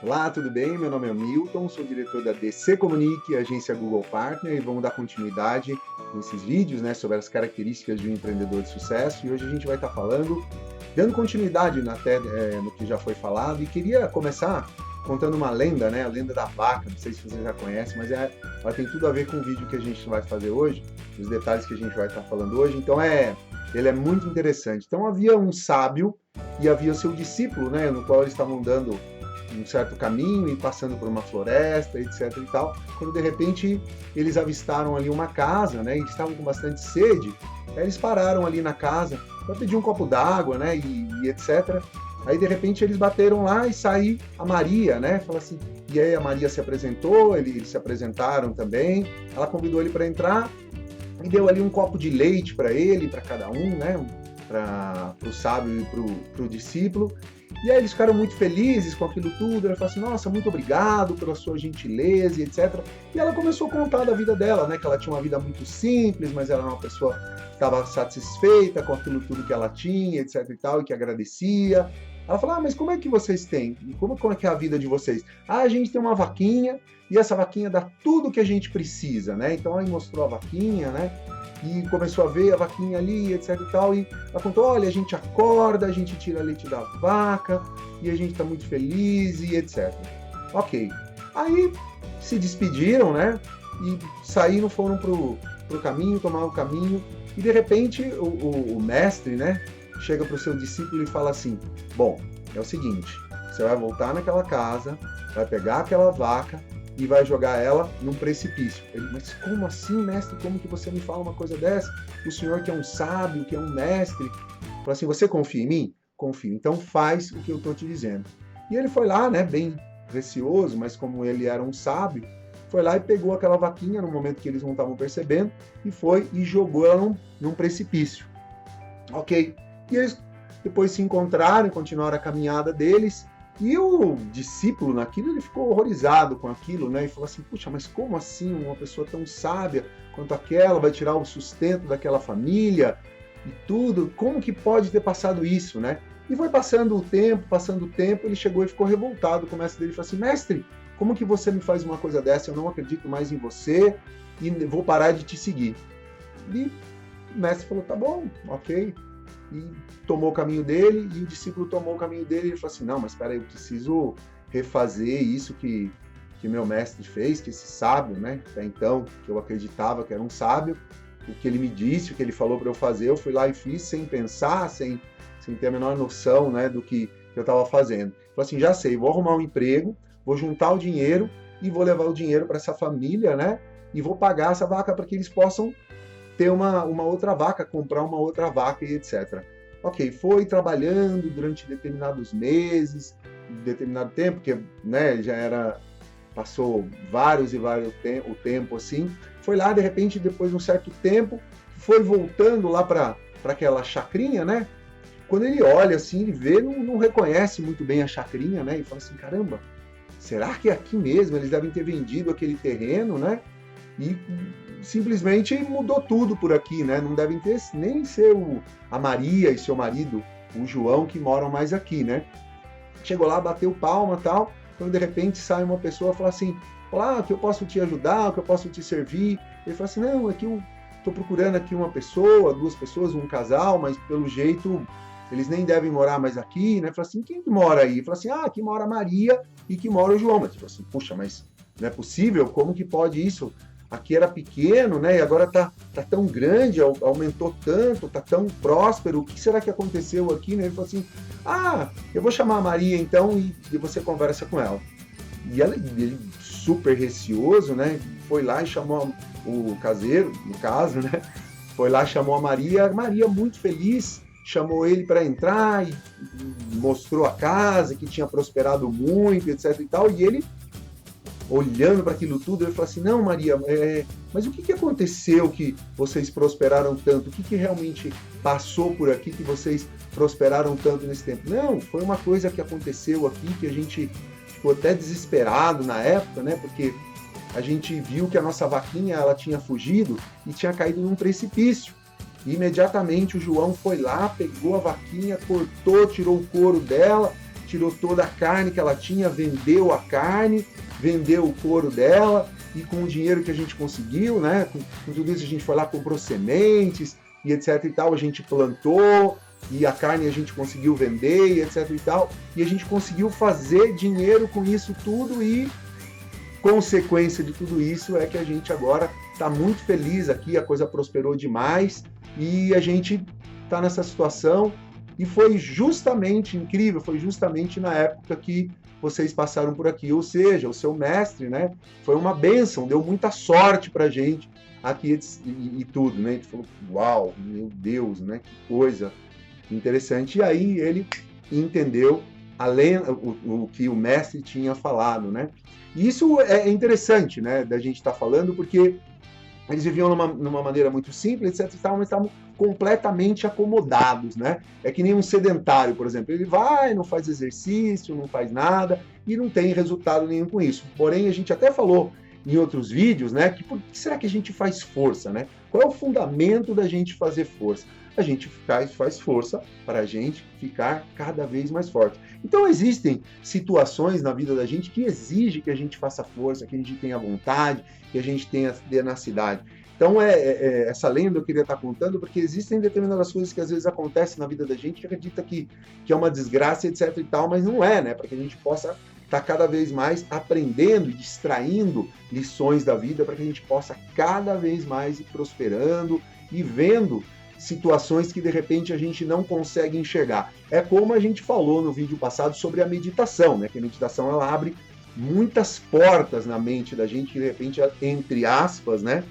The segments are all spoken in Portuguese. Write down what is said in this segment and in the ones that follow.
Olá, tudo bem? Meu nome é Milton, sou diretor da DC Comunique, agência Google Partner, e vamos dar continuidade nesses vídeos, né, sobre as características de um empreendedor de sucesso. E hoje a gente vai estar falando, dando continuidade no que já foi falado, e queria começar contando uma lenda, né, a lenda da vaca. Não sei se você já conhece, mas ela tem tudo a ver com o vídeo que a gente vai fazer hoje, os detalhes que a gente vai estar falando hoje. Então ele é muito interessante. Então havia um sábio e havia o seu discípulo, né, no qual eles estavam dando um certo caminho e passando por uma floresta, etc e tal, quando de repente eles avistaram ali uma casa, né, e estavam com bastante sede, aí eles pararam ali na casa para pedir um copo d'água, né, e etc. Aí de repente eles bateram lá e saiu a Maria, né, falou assim, e aí a Maria se apresentou, eles se apresentaram também, ela convidou ele para entrar e deu ali um copo de leite para ele, para cada um, né, para o sábio e para o discípulo. E aí eles ficaram muito felizes com aquilo tudo. Ela falou assim, nossa, muito obrigado pela sua gentileza e etc. E ela começou a contar da vida dela, né? Que ela tinha uma vida muito simples, mas ela era uma pessoa que estava satisfeita com aquilo tudo que ela tinha, etc e tal, e que agradecia. Ela falou, mas como é que vocês têm? Como é que é a vida de vocês? A gente tem uma vaquinha, e essa vaquinha dá tudo que a gente precisa, né? Então aí mostrou a vaquinha, né? E começou a ver a vaquinha ali, etc e tal, e ela contou, olha, a gente acorda, a gente tira leite da vaca, e a gente tá muito feliz, e etc. Ok. Aí se despediram, né, e saíram, foram pro caminho, tomaram o caminho, e de repente o mestre, né, chega pro seu discípulo e fala assim, bom, é o seguinte, você vai voltar naquela casa, vai pegar aquela vaca, e vai jogar ela num precipício. Ele, mas como assim, mestre? Como que você me fala uma coisa dessa? O senhor que é um sábio, que é um mestre. Fala assim, você confia em mim? Confio. Então faz o que eu estou te dizendo. E ele foi lá, né, bem receoso, mas como ele era um sábio, foi lá e pegou aquela vaquinha no momento que eles não estavam percebendo e foi e jogou ela num precipício. Ok. E eles depois se encontraram, continuaram a caminhada deles. E o discípulo naquilo, ele ficou horrorizado com aquilo, né? E falou assim, puxa, mas como assim uma pessoa tão sábia quanto aquela vai tirar o sustento daquela família e tudo? Como que pode ter passado isso, né? E foi passando o tempo, ele chegou e ficou revoltado com o mestre dele e falou assim, mestre, como que você me faz uma coisa dessa? Eu não acredito mais em você e vou parar de te seguir. E o mestre falou, tá bom, ok. E tomou o caminho dele, e o discípulo tomou o caminho dele, e ele falou assim, não, mas espera aí, eu preciso refazer isso que meu mestre fez, que esse sábio, né, até então, que eu acreditava que era um sábio, o que ele me disse, o que ele falou para eu fazer, eu fui lá e fiz sem pensar, sem ter a menor noção, né, do que eu estava fazendo. Ele falou assim, já sei, vou arrumar um emprego, vou juntar o dinheiro, e vou levar o dinheiro para essa família, né, e vou pagar essa vaca para que eles possam ter uma outra vaca, comprar uma outra vaca e etc. Ok, foi trabalhando durante determinados meses, determinado tempo, porque né, passou vários o tempo assim, foi lá, de repente, depois de um certo tempo, foi voltando lá para aquela chacrinha, né? Quando ele olha assim, ele vê, não reconhece muito bem a chacrinha, né? E fala assim, caramba, será que é aqui mesmo? Eles devem ter vendido aquele terreno, né? E simplesmente mudou tudo por aqui, né? Não devem ter nem ser a Maria e seu marido, o João, que moram mais aqui, né? Chegou lá, bateu palma e tal, quando de repente sai uma pessoa e fala assim, olá, que eu posso te ajudar, que eu posso te servir. Ele fala assim, não, aqui eu estou procurando aqui uma pessoa, duas pessoas, um casal, mas pelo jeito eles nem devem morar mais aqui, né? Fala assim, quem mora aí? Fala assim, aqui mora a Maria e que mora o João. Mas fala assim, puxa, mas não é possível? Como que pode isso? Aqui era pequeno, né? E agora tá tão grande, aumentou tanto, tá tão próspero. O que será que aconteceu aqui, né? Ele falou assim, eu vou chamar a Maria então e você conversa com ela. E ele super receoso, né? Foi lá e chamou o caseiro, no caso, né? Foi lá, chamou a Maria muito feliz, chamou ele para entrar e mostrou a casa, que tinha prosperado muito, etc e tal, e ele olhando para aquilo tudo, ele falou assim, não, Maria, mas o que aconteceu que vocês prosperaram tanto? O que realmente passou por aqui que vocês prosperaram tanto nesse tempo? Não, foi uma coisa que aconteceu aqui que a gente ficou até desesperado na época, né? Porque a gente viu que a nossa vaquinha, ela tinha fugido e tinha caído num precipício. E imediatamente o João foi lá, pegou a vaquinha, cortou, tirou o couro dela, tirou toda a carne que ela tinha, vendeu a carne, vendeu o couro dela, e com o dinheiro que a gente conseguiu, né, com tudo isso a gente foi lá, comprou sementes, e etc e tal, a gente plantou, e a carne a gente conseguiu vender, e etc e tal, e a gente conseguiu fazer dinheiro com isso tudo, e consequência de tudo isso é que a gente agora está muito feliz aqui, a coisa prosperou demais, e a gente está nessa situação, e foi justamente incrível, foi justamente na época que vocês passaram por aqui, ou seja, o seu mestre, né, foi uma bênção, deu muita sorte pra gente aqui e tudo, né, a gente falou, uau, meu Deus, né, que coisa interessante, e aí ele entendeu além o que o mestre tinha falado, né, e isso é interessante, né, da gente estar falando, porque eles viviam numa maneira muito simples, etc, mas estavam completamente acomodados, né? É que nem um sedentário, por exemplo. Ele vai, não faz exercício, não faz nada e não tem resultado nenhum com isso. Porém, a gente até falou em outros vídeos, né? Que por que será que a gente faz força, né? Qual é o fundamento da gente fazer força? A gente faz força para a gente ficar cada vez mais forte. Então existem situações na vida da gente que exigem que a gente faça força, que a gente tenha vontade, que a gente tenha tenacidade. Então essa lenda eu queria estar contando porque existem determinadas coisas que às vezes acontecem na vida da gente que acredita que é uma desgraça, etc e tal, mas não é, né? Para que a gente possa estar cada vez mais aprendendo e extraindo lições da vida para que a gente possa cada vez mais ir prosperando e vendo situações que de repente a gente não consegue enxergar. É como a gente falou no vídeo passado sobre a meditação, né? Que a meditação ela abre muitas portas na mente da gente que de repente, entre aspas, né?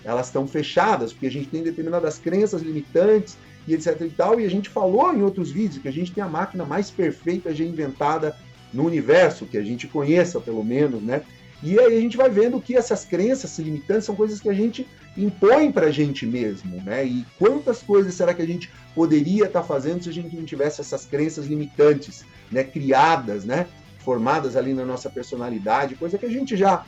Elas estão fechadas, porque a gente tem determinadas crenças limitantes e etc e tal, e a gente falou em outros vídeos que a gente tem a máquina mais perfeita já inventada no universo, que a gente conheça pelo menos, né? E aí a gente vai vendo que essas crenças limitantes são coisas que a gente impõe para a gente mesmo, né? E quantas coisas será que a gente poderia estar fazendo se a gente não tivesse essas crenças limitantes, né? Criadas, né? Formadas ali na nossa personalidade, coisa que a gente já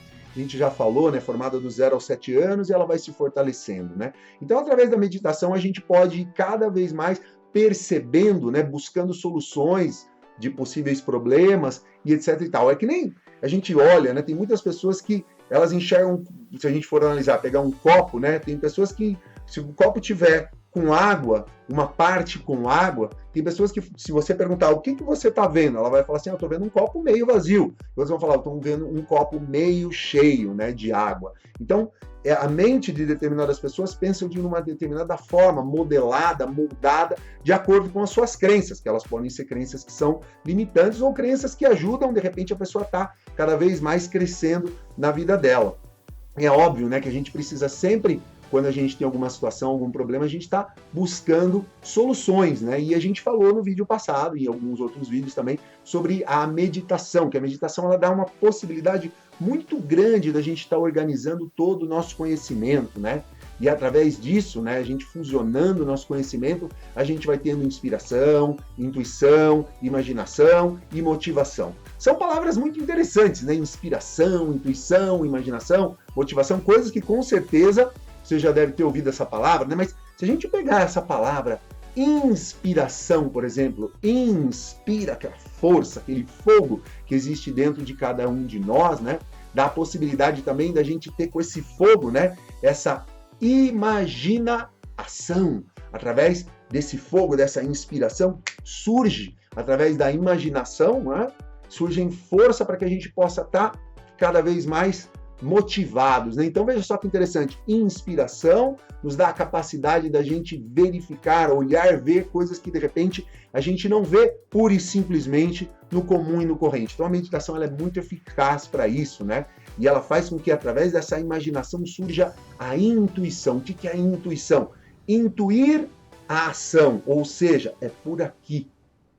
falou, né? Formada dos 0 aos 7 anos e ela vai se fortalecendo, né? Então, através da meditação, a gente pode ir cada vez mais percebendo, né? Buscando soluções de possíveis problemas e etc e tal. É que nem a gente olha, né? Tem muitas pessoas que elas enxergam, se a gente for analisar, pegar um copo, né? Tem pessoas que, se o copo tiver com água, uma parte com água, tem pessoas que, se você perguntar o que você está vendo, ela vai falar assim, eu estou vendo um copo meio vazio. Outros vão falar, eu estou vendo um copo meio cheio, né, de água. Então, a mente de determinadas pessoas pensa de uma determinada forma, modelada, moldada, de acordo com as suas crenças, que elas podem ser crenças que são limitantes ou crenças que ajudam, de repente, a pessoa a estar cada vez mais crescendo na vida dela. É óbvio, né, que a gente precisa sempre, quando a gente tem alguma situação, algum problema, a gente está buscando soluções, né? E a gente falou no vídeo passado, e em alguns outros vídeos também, sobre a meditação, que a meditação ela dá uma possibilidade muito grande da gente estar organizando todo o nosso conhecimento, né? E através disso, né, a gente fusionando o nosso conhecimento, a gente vai tendo inspiração, intuição, imaginação e motivação. São palavras muito interessantes, né? Inspiração, intuição, imaginação, motivação, coisas que com certeza você já deve ter ouvido essa palavra, né? Mas se a gente pegar essa palavra inspiração, por exemplo, inspira aquela força, aquele fogo que existe dentro de cada um de nós, né? Dá a possibilidade também da gente ter com esse fogo, né? Essa imaginação. Através desse fogo, dessa inspiração, surge, através da imaginação, né? Surgem força para que a gente possa estar cada vez mais motivados, né? Então veja só que interessante, inspiração nos dá a capacidade da gente verificar, olhar, ver coisas que de repente a gente não vê pura e simplesmente no comum e no corrente. Então a meditação ela é muito eficaz para isso, né? E ela faz com que através dessa imaginação surja a intuição. O que é a intuição? Intuir a ação, ou seja, é por aqui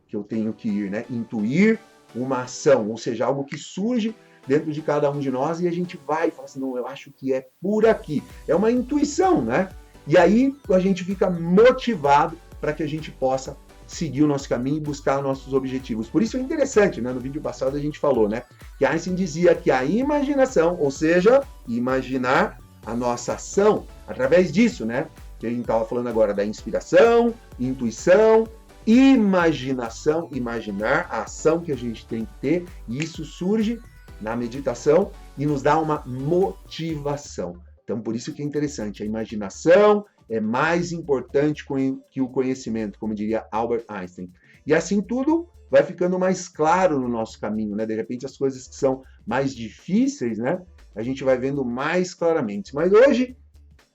que eu tenho que ir, né? Intuir uma ação, ou seja, algo que surge dentro de cada um de nós e a gente vai e fala assim, não, eu acho que é por aqui. É uma intuição, né? E aí a gente fica motivado para que a gente possa seguir o nosso caminho e buscar nossos objetivos. Por isso é interessante, né? No vídeo passado a gente falou, né? Que Einstein dizia que a imaginação, ou seja, imaginar a nossa ação, através disso, né? Que a gente estava falando agora da inspiração, intuição imaginação, imaginar a ação que a gente tem que ter, e isso surge na meditação e nos dá uma motivação. Então, por isso que é interessante, a imaginação é mais importante que o conhecimento, como diria Albert Einstein. E assim tudo vai ficando mais claro no nosso caminho, né? De repente as coisas que são mais difíceis, né? A gente vai vendo mais claramente. Mas hoje,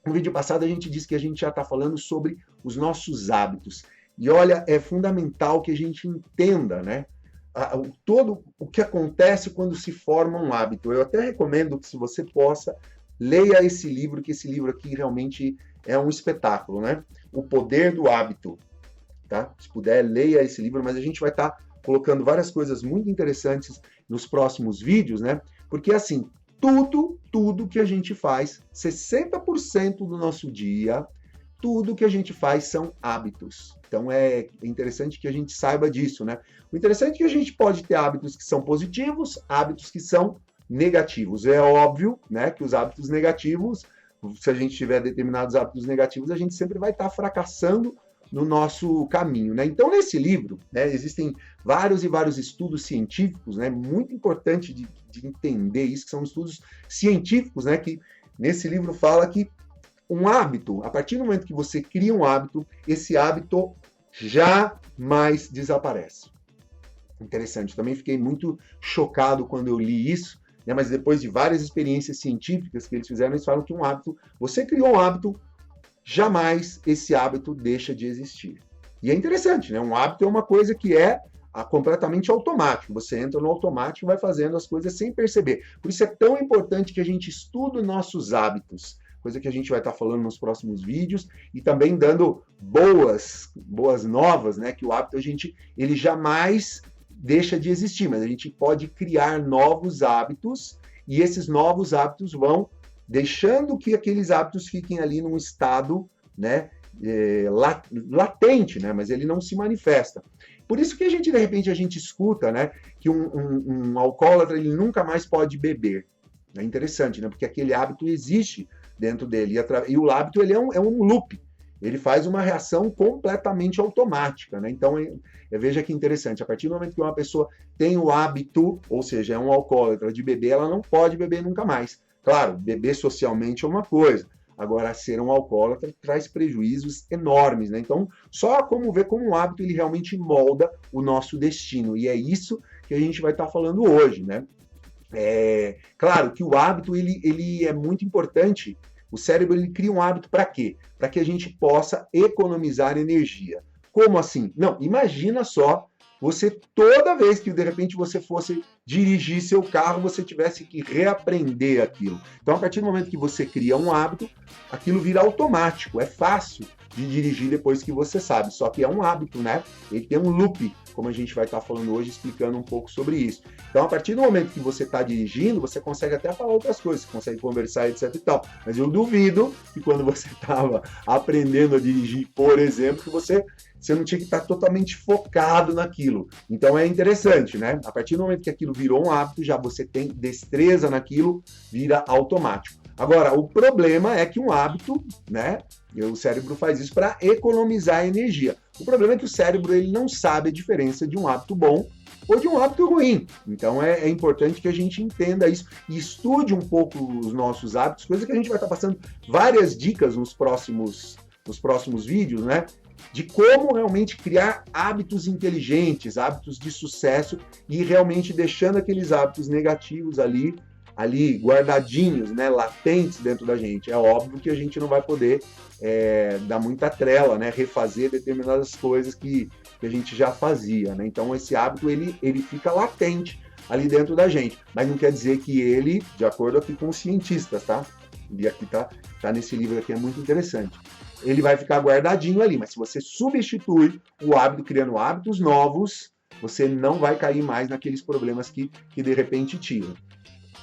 no vídeo passado, a gente disse que a gente já está falando sobre os nossos hábitos. E olha, é fundamental que a gente entenda, né? Todo o que acontece quando se forma um hábito. Eu até recomendo que, se você possa, leia esse livro, que esse livro aqui realmente é um espetáculo, né? O Poder do Hábito, tá? Se puder, leia esse livro, mas a gente vai estar colocando várias coisas muito interessantes nos próximos vídeos, né? Porque, assim, tudo que a gente faz, 60% do nosso dia, tudo que a gente faz são hábitos. Então é interessante que a gente saiba disso, né? O interessante é que a gente pode ter hábitos que são positivos, hábitos que são negativos. É óbvio, né, que os hábitos negativos, se a gente tiver determinados hábitos negativos, a gente sempre vai estar fracassando no nosso caminho, né? Então, nesse livro, né, existem vários e vários estudos científicos, né? Muito importante de entender isso, que são estudos científicos, né? Que nesse livro fala que um hábito, a partir do momento que você cria um hábito, esse hábito jamais desaparece. Interessante, também fiquei muito chocado quando eu li isso, né? Mas depois de várias experiências científicas que eles fizeram, eles falam que um hábito, você criou um hábito, jamais esse hábito deixa de existir. E é interessante, né? Um hábito é uma coisa que é completamente automático. Você entra no automático e vai fazendo as coisas sem perceber. Por isso é tão importante que a gente estude nossos hábitos, coisa que a gente vai estar falando nos próximos vídeos, e também dando boas novas, né? Que o hábito ele jamais deixa de existir, mas a gente pode criar novos hábitos, e esses novos hábitos vão deixando que aqueles hábitos fiquem ali num estado, né, latente, né, mas ele não se manifesta. Por isso que de repente a gente escuta, né, que um alcoólatra ele nunca mais pode beber. É interessante, né, porque aquele hábito existe dentro dele, e o hábito ele é um loop. Ele faz uma reação completamente automática, né? Então, veja que interessante, a partir do momento que uma pessoa tem o hábito, ou seja, é um alcoólatra de beber, ela não pode beber nunca mais. Claro, beber socialmente é uma coisa, agora ser um alcoólatra traz prejuízos enormes, né? Então, só ver como um hábito ele realmente molda o nosso destino, e é isso que a gente vai estar falando hoje, né? Claro que o hábito ele é muito importante. O cérebro ele cria um hábito para quê? Para que a gente possa economizar energia. Como assim? Não, imagina só, você toda vez que de repente você fosse dirigir seu carro, você tivesse que reaprender aquilo. Então, a partir do momento que você cria um hábito, aquilo vira automático, é fácil de dirigir depois que você sabe, só que é um hábito, né? Ele tem um loop, como a gente vai estar falando hoje, explicando um pouco sobre isso. Então, a partir do momento que você está dirigindo, você consegue até falar outras coisas, você consegue conversar, etc e tal. Mas eu duvido que quando você estava aprendendo a dirigir, por exemplo, que você não tinha que estar totalmente focado naquilo. Então, é interessante, né? A partir do momento que aquilo virou um hábito, já você tem destreza naquilo, vira automático. Agora, o problema é que um hábito, né? O cérebro faz isso para economizar energia. O problema é que o cérebro ele não sabe a diferença de um hábito bom ou de um hábito ruim. Então é importante que a gente entenda isso e estude um pouco os nossos hábitos, coisa que a gente vai estar passando várias dicas nos próximos vídeos, né? De como realmente criar hábitos inteligentes, hábitos de sucesso e realmente deixando aqueles hábitos negativos ali guardadinhos, né, latentes dentro da gente. É óbvio que a gente não vai poder dar muita trela, né, refazer determinadas coisas que a gente já fazia, né? Então esse hábito ele fica latente ali dentro da gente, mas não quer dizer que ele, de acordo aqui com os cientistas, tá? E aqui tá nesse livro aqui, é muito interessante. Ele vai ficar guardadinho ali, mas se você substitui o hábito criando hábitos novos, você não vai cair mais naqueles problemas que de repente tiram.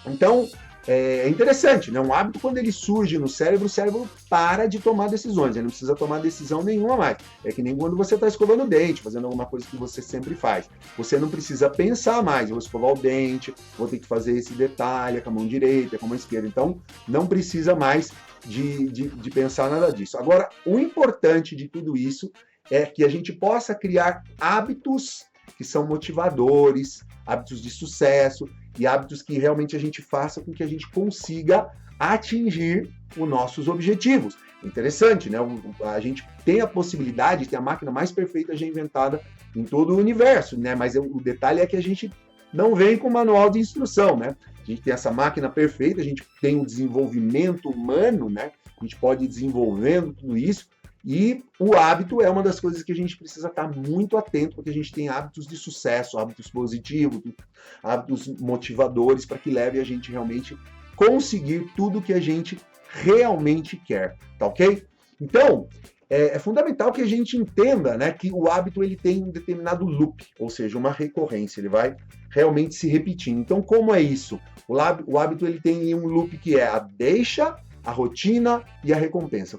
Então, é interessante, né? Um hábito, quando ele surge no cérebro, o cérebro para de tomar decisões, ele não precisa tomar decisão nenhuma mais. É que nem quando você está escovando o dente, fazendo alguma coisa que você sempre faz. Você não precisa pensar mais, eu vou escovar o dente, vou ter que fazer esse detalhe com a mão direita, com a mão esquerda. Então, não precisa mais de pensar nada disso. Agora, o importante de tudo isso é que a gente possa criar hábitos que são motivadores, hábitos de sucesso e hábitos que realmente a gente faça com que a gente consiga atingir os nossos objetivos. Interessante, né? A gente tem a possibilidade de ter a máquina mais perfeita já inventada em todo o universo, né? Mas o detalhe é que a gente não vem com manual de instrução, né? A gente tem essa máquina perfeita, a gente tem o desenvolvimento humano, né? A gente pode ir desenvolvendo tudo isso, e o hábito é uma das coisas que a gente precisa estar muito atento, porque a gente tem hábitos de sucesso, hábitos positivos, hábitos motivadores, para que leve a gente realmente conseguir tudo que a gente realmente quer, tá ok? Então, é fundamental que a gente entenda, né, que o hábito ele tem um determinado loop, ou seja, uma recorrência, ele vai realmente se repetindo. Então, como é isso? O hábito ele tem um loop que é a deixa, a rotina e a recompensa.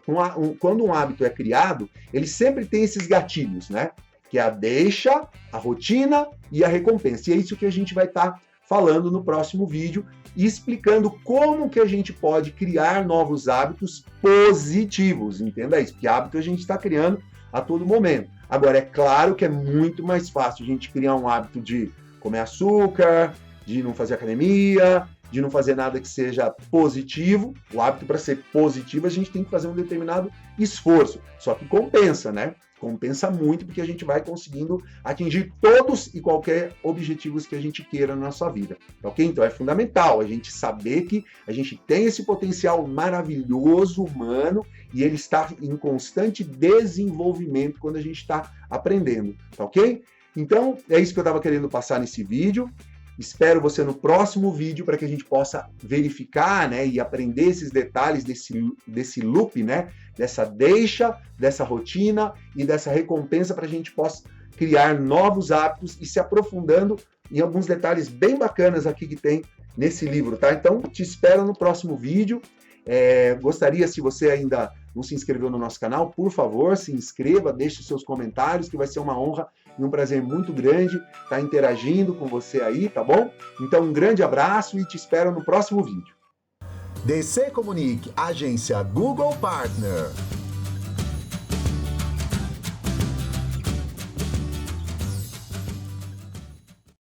Quando um hábito é criado, ele sempre tem esses gatilhos, né? Que é a deixa, a rotina e a recompensa. E é isso que a gente vai estar falando no próximo vídeo e explicando como que a gente pode criar novos hábitos positivos. Entenda isso, porque hábito a gente está criando a todo momento. Agora, é claro que é muito mais fácil a gente criar um hábito de comer açúcar, de não fazer academia, de não fazer nada que seja positivo. O hábito, para ser positivo, a gente tem que fazer um determinado esforço. Só que compensa, né? Compensa muito, porque a gente vai conseguindo atingir todos e qualquer objetivos que a gente queira na nossa vida, ok? Então é fundamental a gente saber que a gente tem esse potencial maravilhoso humano e ele está em constante desenvolvimento quando a gente está aprendendo, tá ok? Então é isso que eu estava querendo passar nesse vídeo. Espero você no próximo vídeo para que a gente possa verificar, né, e aprender esses detalhes desse loop, né, dessa deixa, dessa rotina e dessa recompensa, para a gente possa criar novos hábitos e se aprofundando em alguns detalhes bem bacanas aqui que tem nesse livro, tá? Então, te espero no próximo vídeo. Gostaria, se você ainda não se inscreveu no nosso canal, por favor, se inscreva, deixe seus comentários, que vai ser uma honra e um prazer muito grande estar interagindo com você aí, tá bom? Então, um grande abraço e te espero no próximo vídeo. DC Comunique, agência Google Partner.